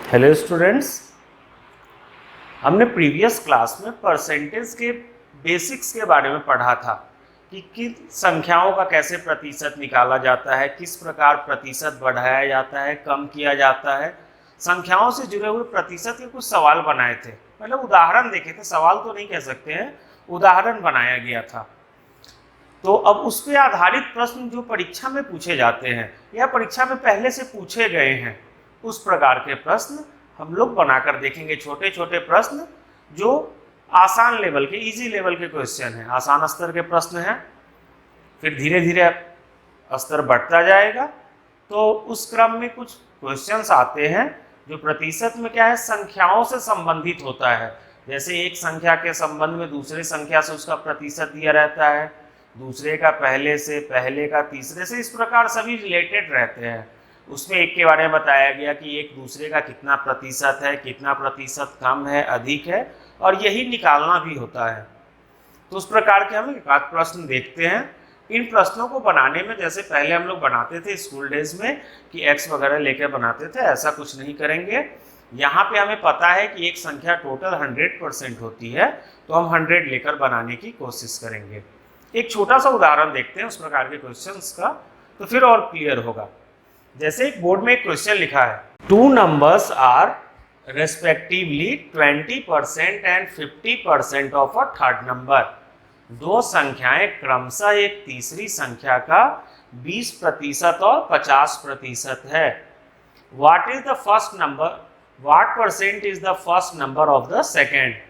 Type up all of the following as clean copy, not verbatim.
Hello students, हमने previous class में percentage के बेसिक्स के बारे में पढ़ा था कि किन संख्याओं का कैसे प्रतिशत निकाला जाता है, किस प्रकार प्रतिशत बढ़ाया जाता है, कम किया जाता है। संख्याओं से जुड़े हुए प्रतिशत के कुछ सवाल बनाए थे, मतलब उदाहरण देखे थे, सवाल तो नहीं कह सकते हैं, उदाहरण बनाया गया था। तो अब उस पर आधारित प्रश्न जो परीक्षा में पूछे जाते हैं या परीक्षा में पहले से पूछे गए हैं, उस प्रकार के प्रश्न हम लोग बनाकर देखेंगे। छोटे छोटे प्रश्न जो आसान लेवल के, इजी लेवल के क्वेश्चन हैं, आसान स्तर के प्रश्न हैं, फिर धीरे धीरे स्तर बढ़ता जाएगा। तो उस क्रम में कुछ क्वेश्चंस आते हैं जो प्रतिशत में क्या है, संख्याओं से संबंधित होता है। जैसे एक संख्या के संबंध में दूसरे संख्या से उसका प्रतिशत दिया रहता है, दूसरे का पहले से, पहले का तीसरे से, इस प्रकार सभी रिलेटेड रहते हैं। उसमें एक के बारे में बताया गया कि एक दूसरे का कितना प्रतिशत है, कितना प्रतिशत कम है, अधिक है, और यही निकालना भी होता है। तो उस प्रकार के हम एक आध प्रश्न देखते हैं। इन प्रश्नों को बनाने में जैसे पहले हम लोग बनाते थे स्कूल डेज में कि एक्स वगैरह लेकर बनाते थे, ऐसा कुछ नहीं करेंगे। यहाँ पे हमें पता है कि एक संख्या टोटल 100% होती है, तो हम 100 लेकर बनाने की कोशिश करेंगे। एक छोटा सा उदाहरण देखते हैं उस प्रकार के क्वेश्चंस का, तो फिर और क्लियर होगा। जैसे एक बोर्ड में एक क्वेश्चन लिखा है, 2 numbers are respectively 20% and 50% of a third number। दो संख्याएं क्रमशः एक तीसरी संख्या का 20% और 50% है। What is the first number? What percent is the first number of the second?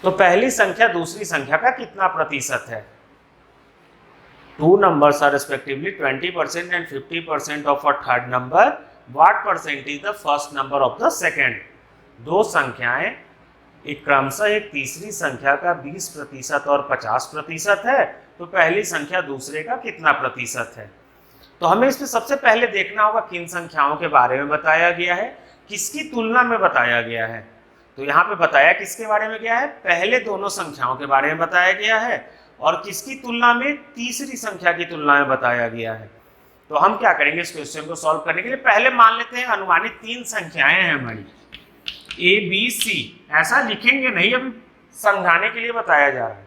तो पहली संख्या दूसरी संख्या का कितना प्रतिशत है? 2 numbers are respectively 20% and 50% of a third number. What percent is the first number of the second? दो संख्याएं एक क्रमशः एक तीसरी संख्या का 20% और 50% है, तो पहली संख्या दूसरे का कितना प्रतिशत है? तो हमें इसमें सबसे पहले देखना होगा किन संख्याओं के बारे में बताया गया है, किसकी तुलना में बताया गया है। तो यहाँ पे बताया किसके बारे में गया है, पहले दोनों संख्याओं के बारे में बताया गया है, और किसकी तुलना में, तीसरी संख्या की तुलना में बताया गया है। तो हम क्या करेंगे इस क्वेश्चन को सॉल्व करने के लिए, पहले मान लेते हैं अनुमानित 3 संख्याएं हैं हमारी, ए बी सी। ऐसा लिखेंगे नहीं, अभी समझाने के लिए बताया जा रहा है।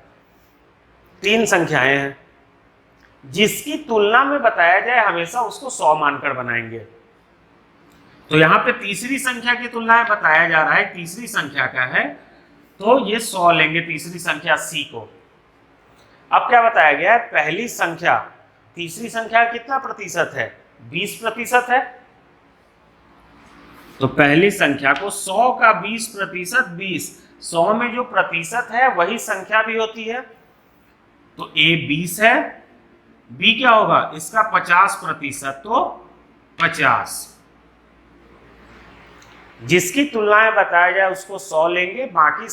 3 संख्याएं हैं, जिसकी तुलना में बताया जाए हमेशा उसको 100 मानकर बनाएंगे। तो यहाँ पे तीसरी संख्या की तुलना में बताया जा रहा है, तीसरी संख्या का है, तो ये 100 लेंगे तीसरी संख्या सी को। अब क्या बताया गया है, पहली संख्या तीसरी संख्या कितना प्रतिशत है, 20% है। तो पहली संख्या को 100 का 20%, 20, 100 में जो प्रतिशत है वही संख्या भी होती है। तो ए 20 है, बी क्या होगा, इसका 50%, तो 50। जिसकी तुलना में बताया जाए उसको 100 लेंगे, बाकी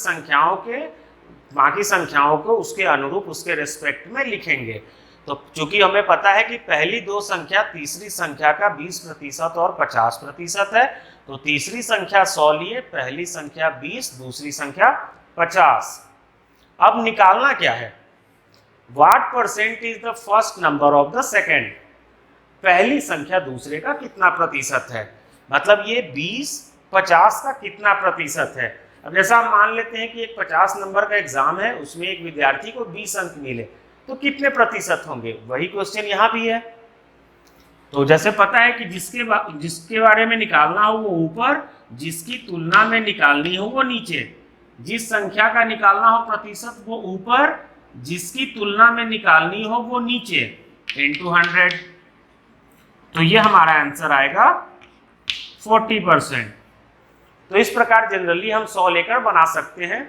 संख्याओं को उसके अनुरूप, उसके रेस्पेक्ट में लिखेंगे। तो चूंकि हमें पता है कि पहली दो संख्या तीसरी संख्या का 20% और 50% है, तो तीसरी संख्या 100 लिए, पहली संख्या 20, दूसरी संख्या 50। अब निकालना क्या है, what percent is the first number of the second. पहली संख्या दूसरे का कितना प्रतिशत है, मतलब ये 20, 50 का कितना प्रतिशत है। अब जैसा हम मान लेते हैं कि एक 50 नंबर का एग्जाम है, उसमें एक विद्यार्थी को 20 अंक मिले, तो कितने प्रतिशत होंगे, वही क्वेश्चन यहाँ भी है। तो जैसे पता है कि जिसके बारे में निकालना हो वो ऊपर, जिसकी तुलना में निकालनी हो वो नीचे। जिस संख्या का निकालना हो प्रतिशत वो ऊपर, जिसकी तुलना में निकालनी हो वो नीचे, इंटू 100। तो ये हमारा आंसर आएगा 40%। तो इस प्रकार जनरली हम 100 लेकर बना सकते हैं।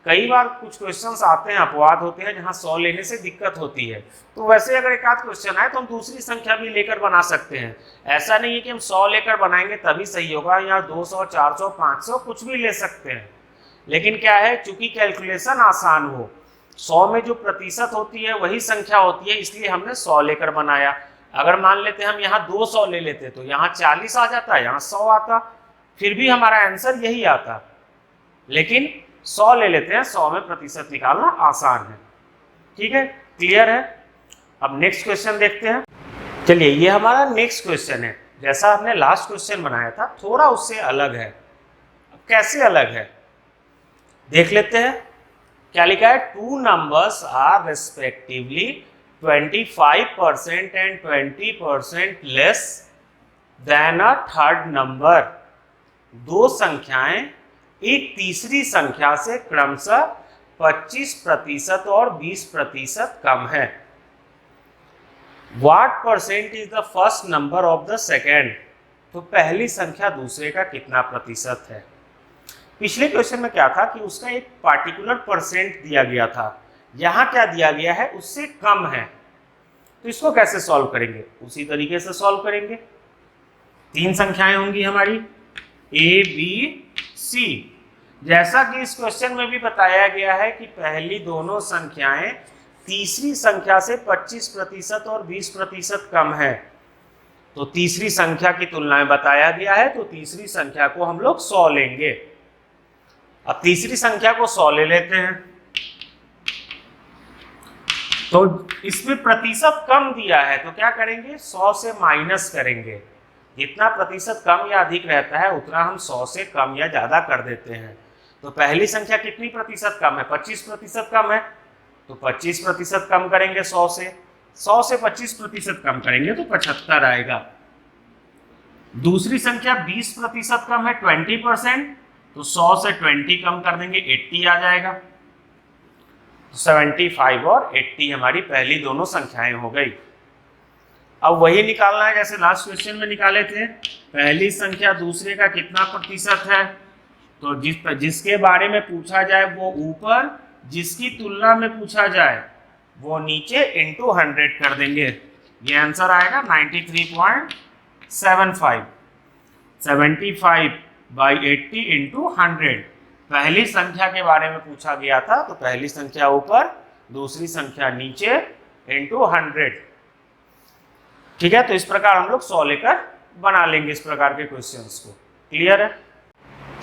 कई बार कुछ क्वेश्चंस आते हैं, अपवाद होते हैं, जहां 100 लेने से दिक्कत होती है, तो वैसे अगर एक आध क्वेश्चन आए तो हम दूसरी संख्या भी लेकर बना सकते हैं। ऐसा नहीं है कि हम 100 लेकर बनाएंगे तभी सही होगा, यहाँ 200, 400, 500 कुछ भी ले सकते हैं। लेकिन क्या है, चूंकि कैलकुलेशन आसान हो, 100 में जो प्रतिशत होती है वही संख्या होती है, इसलिए हमने 100 लेकर बनाया। अगर मान लेते हम यहाँ 200 ले लेते तो यहाँ 40 आ जाता, यहाँ 100 आता, फिर भी हमारा आंसर यही आता। लेकिन 100 ले लेते हैं, 100 में प्रतिशत निकालना आसान है। ठीक है, क्लियर है। अब नेक्स्ट क्वेश्चन देखते हैं। चलिए, ये हमारा नेक्स्ट क्वेश्चन है। जैसा हमने लास्ट क्वेश्चन बनाया था थोड़ा उससे अलग है। अब कैसे अलग है देख लेते हैं। क्या लिखा है, two numbers are respectively 25% and 20% less than a third number. दो संख्याएं एक तीसरी संख्या से क्रमशः 25% और 20% कम है। What percent is the first number of the second. तो पहली संख्या दूसरे का कितना प्रतिशत है। पिछले क्वेश्चन में क्या था कि उसका एक पार्टिकुलर परसेंट दिया गया था, यहां क्या दिया गया है उससे कम है। तो इसको कैसे सॉल्व करेंगे, उसी तरीके से सॉल्व करेंगे। तीन संख्याएं होंगी हमारी ए बी सी, जैसा कि इस क्वेश्चन में भी बताया गया है कि पहली दोनों संख्याएं तीसरी संख्या से 25% और 20% कम है। तो तीसरी संख्या की तुलना में बताया गया है, तो तीसरी संख्या को हम लोग 100 लेंगे। अब तीसरी संख्या को 100 ले लेते हैं, तो इसमें प्रतिशत कम दिया है तो क्या करेंगे 100 से माइनस करेंगे। जितना प्रतिशत कम या अधिक रहता है उतना हम 100 से कम या ज्यादा कर देते हैं। तो पहली संख्या कितनी प्रतिशत कम है, 25% कम है, तो 25% कम करेंगे 100 से 25% कम करेंगे तो 75 आएगा। दूसरी संख्या 20% कम है 20%, तो 100 से 20 कम कर देंगे 80 आ जाएगा। तो 75 और 80 हमारी पहली दोनों संख्याएं हो गई। अब वही निकालना है जैसे लास्ट क्वेश्चन में निकाले थे। पहली संख्या दूसरे का कितना प्रतिशत है, तो जिसके बारे में पूछा जाए वो ऊपर, जिसकी तुलना में पूछा जाए वो नीचे इंटू 100 कर देंगे। ये आंसर आएगा 93.75। 75/80 इंटू 100। पहली संख्या के बारे में पूछा गया था तो पहली संख्या ऊपर, दूसरी संख्या नीचे इंटू 100। ठीक है, तो इस प्रकार हम लोग 100 लेकर बना लेंगे इस प्रकार के क्वेश्चंस को। क्लियर है।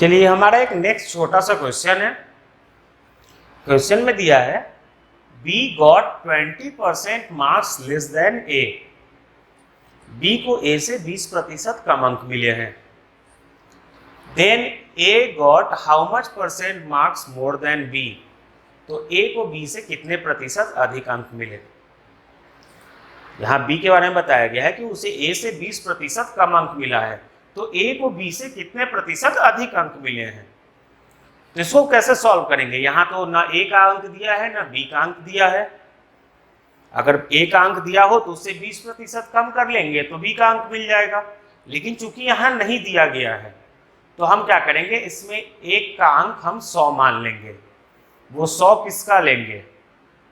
चलिए हमारा एक नेक्स्ट छोटा सा क्वेश्चन है। क्वेश्चन में दिया है B got 20% marks less than A. B को ए से 20% कम अंक मिले हैं। Then A got how much percent marks more than B. तो ए को बी से कितने प्रतिशत अधिक अंक मिले। यहाँ बी के बारे में बताया गया है कि उसे ए से 20% कम अंक मिला है, तो ए को बी से कितने प्रतिशत अधिक अंक मिले हैं। तो इसको कैसे सॉल्व करेंगे। यहाँ तो ना ए का अंक दिया है ना बी का अंक दिया है। अगर ए का अंक दिया हो तो उससे 20% कम कर लेंगे तो बी का अंक मिल जाएगा, लेकिन चूंकि यहाँ नहीं दिया गया है तो हम क्या करेंगे, इसमें एक का अंक हम 100 मान लेंगे। वो 100 किसका लेंगे,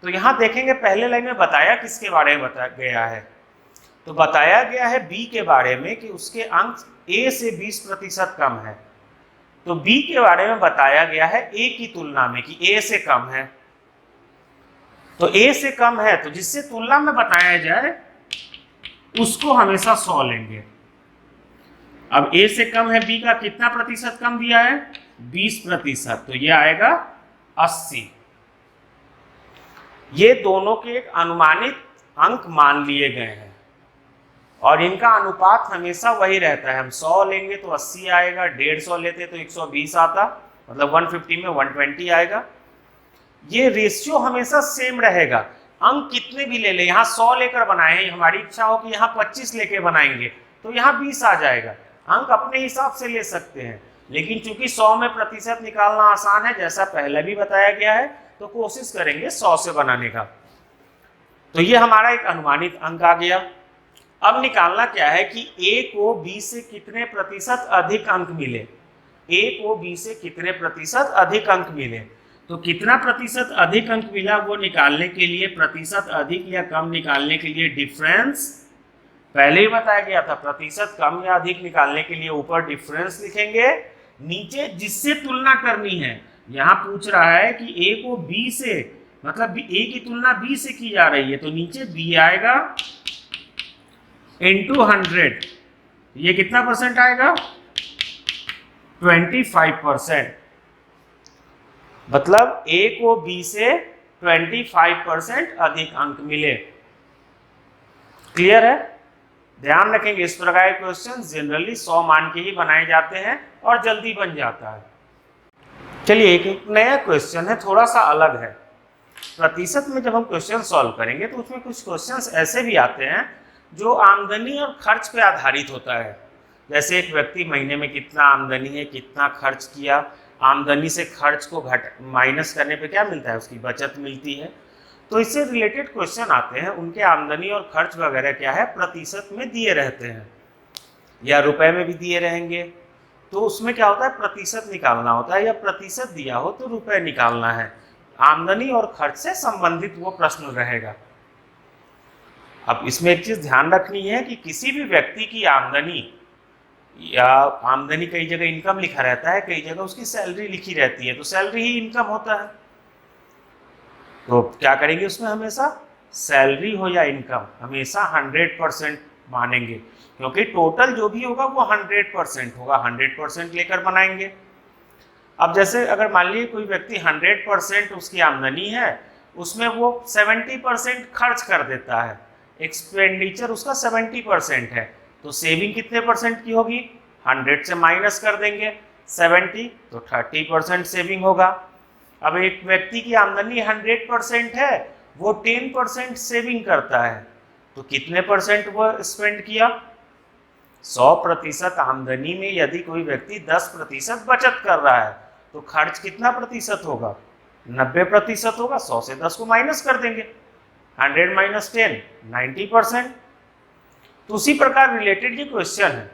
तो यहाँ देखेंगे पहले लाइन में बताया किसके बारे में बताया गया है, तो बताया गया है बी के बारे में कि उसके अंक ए से 20% कम है। तो बी के बारे में बताया गया है ए की तुलना में कि ए से कम है। तो ए से कम है तो जिससे तुलना में बताया जाए उसको हमेशा 100 लेंगे। अब ए से कम है बी का कितना प्रतिशत कम दिया है 20%, तो ये आएगा 80। ये दोनों के एक अनुमानित अंक मान लिए गए हैं और इनका अनुपात हमेशा वही रहता है। हम 100 लेंगे तो 80 आएगा, 150 लेते तो 120 आता, मतलब 150 में 120 आएगा। ये रेशियो हमेशा सेम रहेगा। अंक कितने भी ले ले, यहाँ 100 लेकर बनाए, हमारी इच्छा हो कि यहाँ 25 लेके बनाएंगे तो यहाँ 20 आ जाएगा। अंक अपने हिसाब से ले सकते हैं, लेकिन चूंकि 100 में प्रतिशत निकालना आसान है जैसा पहले भी बताया गया है, तो कोशिश करेंगे 100 से बनाने का। तो ये हमारा एक अनुमानित अंक आ गया। अब निकालना क्या है कि ए को बी से कितने प्रतिशत अधिक अंक मिले। ए को बी से कितने प्रतिशत अधिक अंक मिले, तो कितना प्रतिशत अधिक अंक मिला वो निकालने के लिए प्रतिशत अधिक या कम निकालने के लिए डिफरेंस, पहले ही बताया गया था प्रतिशत कम या अधिक निकालने के लिए ऊपर डिफरेंस लिखेंगे, नीचे जिससे तुलना करनी है। यहाँ पूछ रहा है कि ए को बी से, मतलब ए की तुलना बी से की जा रही है, तो नीचे बी आएगा इंटू 100। ये कितना परसेंट आएगा 25%। मतलब ए को बी से 25% अधिक अंक मिले। क्लियर है। ध्यान रखेंगे इस प्रकार के क्वेश्चन जनरली 100 मान के ही बनाए जाते हैं और जल्दी बन जाता है। चलिए एक नया क्वेश्चन है, थोड़ा सा अलग है। प्रतिशत में जब हम क्वेश्चन सॉल्व करेंगे तो उसमें कुछ क्वेश्चंस ऐसे भी आते हैं जो आमदनी और खर्च पे आधारित होता है। जैसे एक व्यक्ति महीने में कितना आमदनी है, कितना खर्च किया, आमदनी से खर्च को माइनस करने पे क्या मिलता है, उसकी बचत मिलती है। तो इससे रिलेटेड क्वेश्चन आते हैं, उनके आमदनी और खर्च वगैरह क्या है प्रतिशत में दिए रहते हैं या रुपए में भी दिए रहेंगे। तो उसमें क्या होता है, प्रतिशत निकालना होता है, या प्रतिशत दिया हो तो रुपए निकालना है। आमदनी और खर्च से संबंधित वो प्रश्न रहेगा। अब इसमें एक चीज ध्यान रखनी है कि किसी भी व्यक्ति की आमदनी, या आमदनी कई जगह इनकम लिखा रहता है, कई जगह उसकी सैलरी लिखी रहती है, तो सैलरी ही इनकम होता है। तो क्या करेंगे उसमें, हमेशा सैलरी हो या इनकम हमेशा 100% मानेंगे, क्योंकि टोटल जो भी होगा वो 100% होगा, 100% लेकर बनाएंगे। अब जैसे अगर मान लीजिए कोई व्यक्ति 100% उसकी आमदनी है, उसमें वो 70% खर्च कर देता है, एक्सपेंडिचर उसका 70% है, तो सेविंग कितने परसेंट की होगी, 100 से माइनस कर देंगे 70, तो 30% सेविंग होगा। अब एक व्यक्ति की आमदनी 100% है, वो 10% सेविंग करता है, तो कितने परसेंट वो स्पेंड किया, 100% आमदनी में यदि कोई व्यक्ति 10% बचत कर रहा है तो खर्च कितना प्रतिशत होगा, 90% होगा। 100 से 10 को माइनस कर देंगे, 100 माइनस 10 90%। तो उसी प्रकार रिलेटेड ये क्वेश्चन है।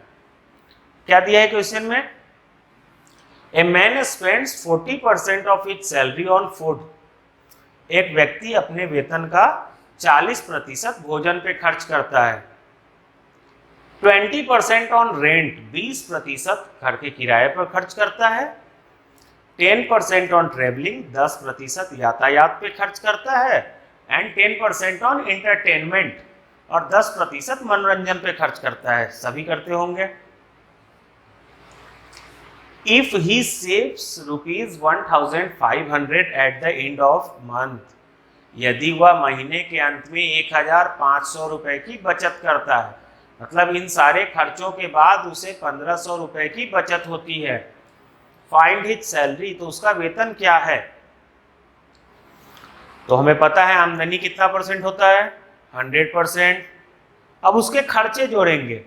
क्या दिया है क्वेश्चन में, a man spends 40% of its salary on food. एक व्यक्ति अपने वेतन का 40% भोजन पे खर्च करता है। 20% ऑन रेंट, 20% घर के किराए पर खर्च करता है। 10% ऑन ट्रेवलिंग, 10% यातायात पे खर्च करता है। एंड 10% ऑन एंटरटेनमेंट, और 10% मनोरंजन पे खर्च करता है। सभी करते होंगे। If he saves ₹1,500 at the end of month, यदि वह महीने के अंत में 1,500 रुपए की बचत करता है, मतलब इन सारे खर्चों के बाद उसे 1,500 रुपए की बचत होती है। फाइंड हिज सैलरी, तो उसका वेतन क्या है। तो हमें पता है आमदनी कितना परसेंट होता है, 100%। अब उसके खर्चे जोड़ेंगे।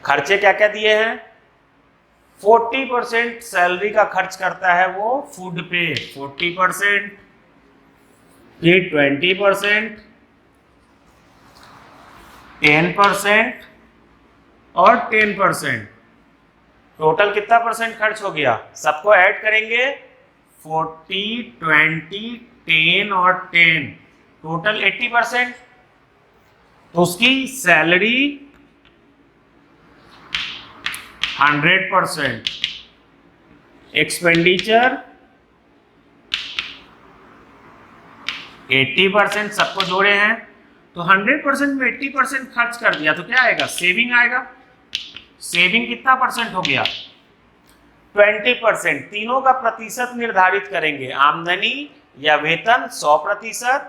खर्चे क्या क्या दिए हैं, 40% सैलरी का खर्च करता है वो फूड पे, 40%, फिर 20%, 10% और 10%। टोटल कितना परसेंट खर्च हो गया, सबको ऐड करेंगे, 40, 20, 10 और 10, टोटल 80%। तो उसकी सैलरी 100%, एक्सपेंडिचर 80%, सबको जोड़े हैं। तो 100% में 80% खर्च कर दिया तो क्या आएगा, सेविंग आएगा। सेविंग कितना परसेंट हो गया, 20%। तीनों का प्रतिशत निर्धारित करेंगे, आमदनी या वेतन 100%,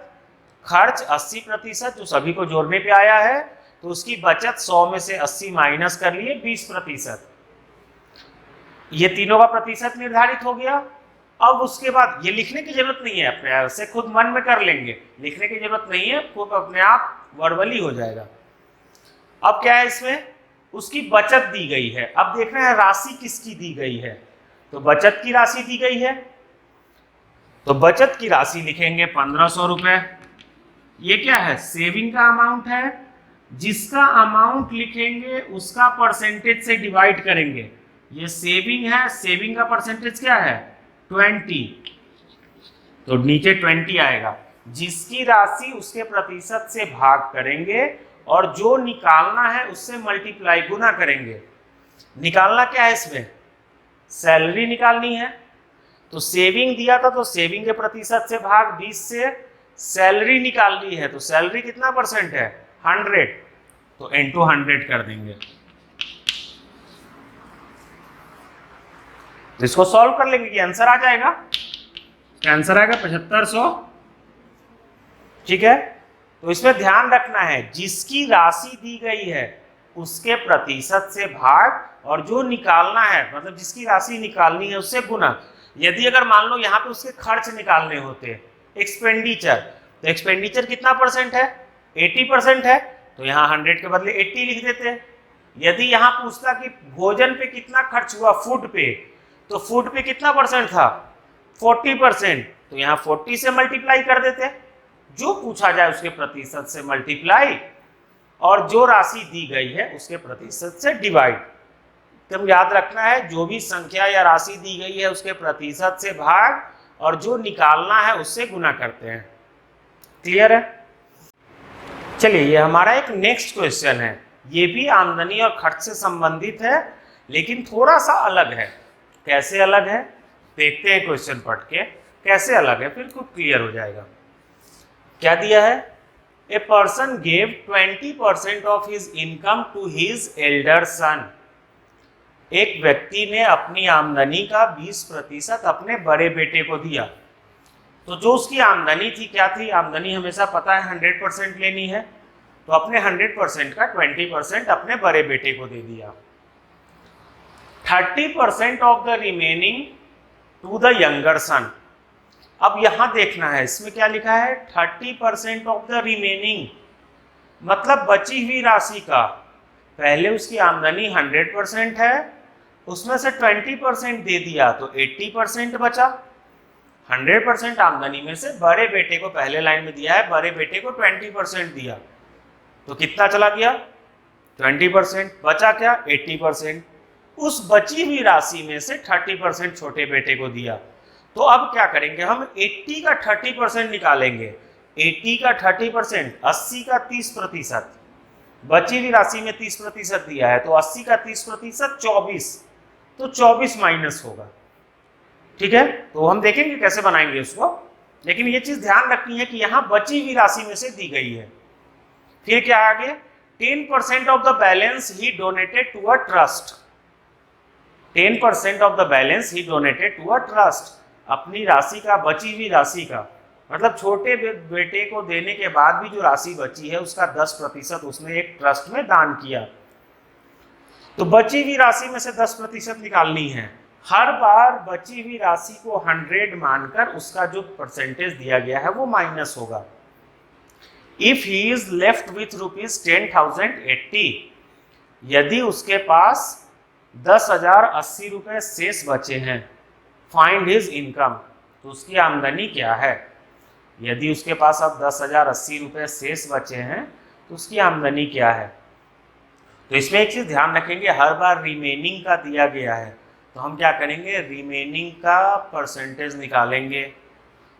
खर्च 80%, जो सभी को जोड़ने पे आया है। तो उसकी बचत 100 में से 80 माइनस कर लिए 20%। ये तीनों का प्रतिशत निर्धारित हो गया। अब उसके बाद ये लिखने की जरूरत नहीं है, अपने से खुद मन में कर लेंगे, लिखने की जरूरत नहीं है, खुद अपने आप वर्बली हो जाएगा। अब क्या है इसमें, उसकी बचत दी गई है। अब देख रहे हैं राशि किसकी दी गई है, तो बचत की राशि दी गई है। तो बचत की राशि लिखेंगे 1,500 रुपए। ये क्या है, सेविंग का अमाउंट है। जिसका अमाउंट लिखेंगे उसका परसेंटेज से डिवाइड करेंगे। ये सेविंग है, सेविंग का परसेंटेज क्या है, 20, तो नीचे 20 आएगा। जिसकी राशि उसके प्रतिशत से भाग करेंगे और जो निकालना है उससे मल्टीप्लाई, गुना करेंगे। निकालना क्या है इसमें, सैलरी निकालनी है। तो सेविंग दिया था तो सेविंग के प्रतिशत से भाग 20 से सैलरी निकालनी है। तो सैलरी कितना परसेंट है, 100, तो इंटू 100 कर देंगे। तो इसको सॉल्व कर लेंगे कि आंसर आ जाएगा। आंसर आएगा 7500। ठीक है, तो इसमें ध्यान रखना है जिसकी राशि दी गई है उसके प्रतिशत से भाग और जो निकालना है मतलब जिसकी राशि निकालनी है उससे गुना। यदि अगर मान लो यहाँ पे उसके खर्च निकालने होते एक्सपेंडिचर, तो एक्सपेंडिचर कितना परसेंट है 80% है, तो यहाँ 100 के बदले 80 लिख देते हैं। यदि यहाँ पूछता कि भोजन पे कितना खर्च हुआ फूड पे, तो फूड पे कितना परसेंट था 40%, तो यहाँ 40 से मल्टीप्लाई कर देते हैं, जो पूछा जाए उसके प्रतिशत से मल्टीप्लाई और जो राशि दी गई है उसके प्रतिशत से डिवाइड। तुम याद रखना है जो भी संख्या या राशि दी गई है उसके प्रतिशत से भाग और जो निकालना है उससे गुना करते हैं। क्लियर है? चलिए ये हमारा एक नेक्स्ट क्वेश्चन है, ये भी आमदनी और खर्च से संबंधित है लेकिन थोड़ा सा अलग है। कैसे अलग है देखते हैं क्वेश्चन पढ़ के, कैसे अलग है फिर खूब क्लियर हो जाएगा। क्या दिया है? A person gave 20% of his income to his elder son. एक व्यक्ति ने अपनी आमदनी का 20% अपने बड़े बेटे को दिया। तो जो उसकी आमदनी थी क्या थी? आमदनी हमेशा पता है 100% लेनी है, तो अपने 100% का 20% अपने बड़े बेटे को दे दिया। 30% of the remaining to the younger son. अब यहां देखना है इसमें क्या लिखा है 30% ऑफ द रिमेनिंग, मतलब बची हुई राशि का। पहले उसकी आमदनी 100% है, उसमें से 20% दे दिया तो 80% बचा। 100% आमदनी में से बड़े बेटे को पहले लाइन में दिया है, बड़े बेटे को 20% दिया, तो कितना चला गया 20%, बचा क्या 80%। उस बची हुई राशि में से 30% छोटे बेटे को दिया। तो अब क्या करेंगे हम 80 का 30% निकालेंगे। 80 का 30%, 80 का 30%, बची हुई राशि में 30% दिया है तो 80 का 30% 24, तो 24 माइनस होगा। ठीक है, तो हम देखेंगे कैसे बनाएंगे उसको, लेकिन ये चीज ध्यान रखनी है कि यहाँ बची हुई राशि में से दी गई है। फिर क्या आगे 10% of the balance he donated to a trust. 10% of the balance he donated to a trust. अपनी राशि का, बची हुई राशि का, मतलब छोटे बेटे को देने के बाद भी जो राशि बची है उसका 10% उसने एक ट्रस्ट में दान किया। तो बची हुई राशि में से 10% निकालनी है। हर बार बची हुई राशि को 100 मानकर उसका जो परसेंटेज दिया गया है वो माइनस होगा। If he is left with ₹10,080, यदि उसके पास 10,080 रुपए शेष बचे हैं, फाइंड हिज इनकम, तो उसकी आमदनी क्या है। यदि उसके पास अब 10,080 रुपए शेष बचे हैं तो उसकी आमदनी क्या है। तो इसमें एक चीज ध्यान रखेंगे, हर बार रिमेनिंग का दिया गया है तो हम क्या करेंगे रिमेनिंग का परसेंटेज निकालेंगे,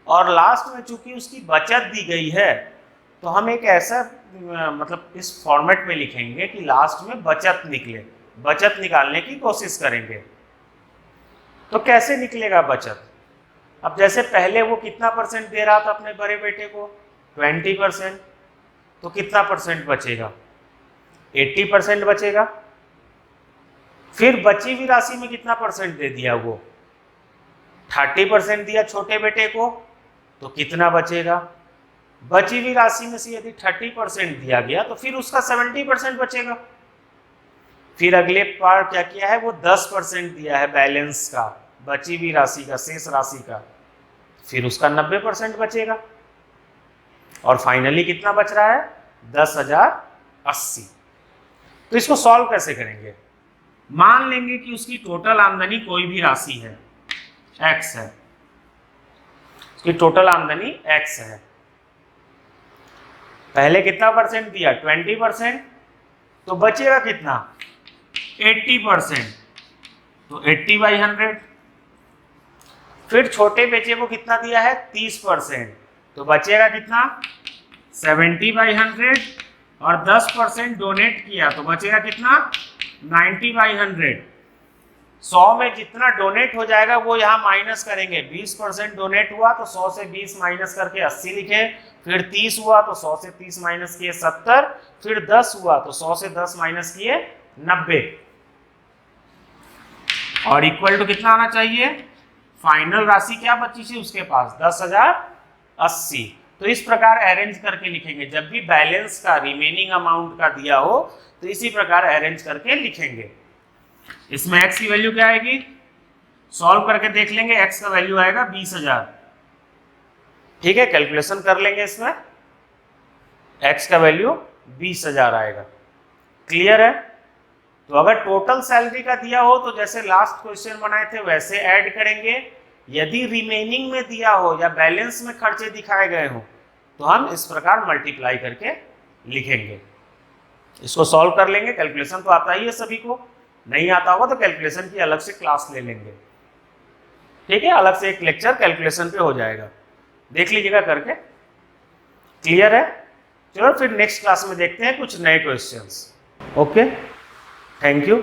और लास्ट में चूंकि उसकी बचत दी गई है तो हम एक ऐसा मतलब इस फॉर्मेट में लिखेंगे कि लास्ट में बचत निकले, बचत निकालने की कोशिश करेंगे। तो कैसे निकलेगा बचत? अब जैसे पहले वो कितना परसेंट दे रहा था अपने बड़े बेटे को 20%, तो कितना परसेंट बचेगा 80% बचेगा। फिर बची हुई राशि में कितना परसेंट दे दिया वो 30% दिया छोटे बेटे को, तो कितना बचेगा। बची हुई राशि में से यदि 30% दिया गया तो फिर उसका 70% बचेगा। फिर अगले बार क्या किया है वो 10% दिया है बैलेंस का, बची हुई राशि का, शेष राशि का, फिर उसका 90% बचेगा। और फाइनली कितना बच रहा है 10,080। तो इसको सॉल्व कैसे करेंगे? मान लेंगे कि उसकी टोटल आमदनी कोई भी राशि है x है, उसकी टोटल आमदनी x है। पहले कितना परसेंट दिया 20%, तो बचेगा कितना 80%, तो 80/100। फिर छोटे बेटे को कितना दिया है 30%, तो बचेगा कितना 70/100, और 10% डोनेट किया तो बचेगा कितना 90/100। 100 में जितना डोनेट हो जाएगा वो यहाँ माइनस करेंगे। 20% डोनेट हुआ तो 100 से 20 माइनस करके 80 लिखे, फिर 30 हुआ तो 100 से 30 माइनस किए 70, फिर 10 हुआ तो 100 से 10 माइनस किए 90, और इक्वल टू कितना आना चाहिए, फाइनल राशि क्या बची थी उसके पास 10,080। तो इस प्रकार अरेंज करके लिखेंगे। जब भी बैलेंस का रिमेनिंग अमाउंट का दिया हो तो इसी प्रकार अरेंज करके लिखेंगे। इसमें x की वैल्यू क्या आएगी, सॉल्व करके देख लेंगे। x का वैल्यू आएगा 20,000। ठीक है, कैलकुलेशन कर लेंगे। इसमें x का वैल्यू 20,000 आएगा। क्लियर है? तो अगर टोटल सैलरी का दिया हो तो जैसे लास्ट क्वेश्चन बनाए थे वैसे ऐड करेंगे। यदि रिमेनिंग में दिया हो या बैलेंस में खर्चे दिखाए गए हो तो हम इस प्रकार मल्टीप्लाई करके लिखेंगे। इसको सॉल्व कर लेंगे। कैलकुलेशन तो आता ही है सभी को, नहीं आता होगा तो कैलकुलेशन की अलग से क्लास ले लेंगे। ठीक है, अलग से एक लेक्चर कैलकुलेशन पे हो जाएगा, देख लीजिएगा करके। क्लियर है? चलो फिर नेक्स्ट क्लास में देखते हैं कुछ नए क्वेश्चंस। Okay, thank you.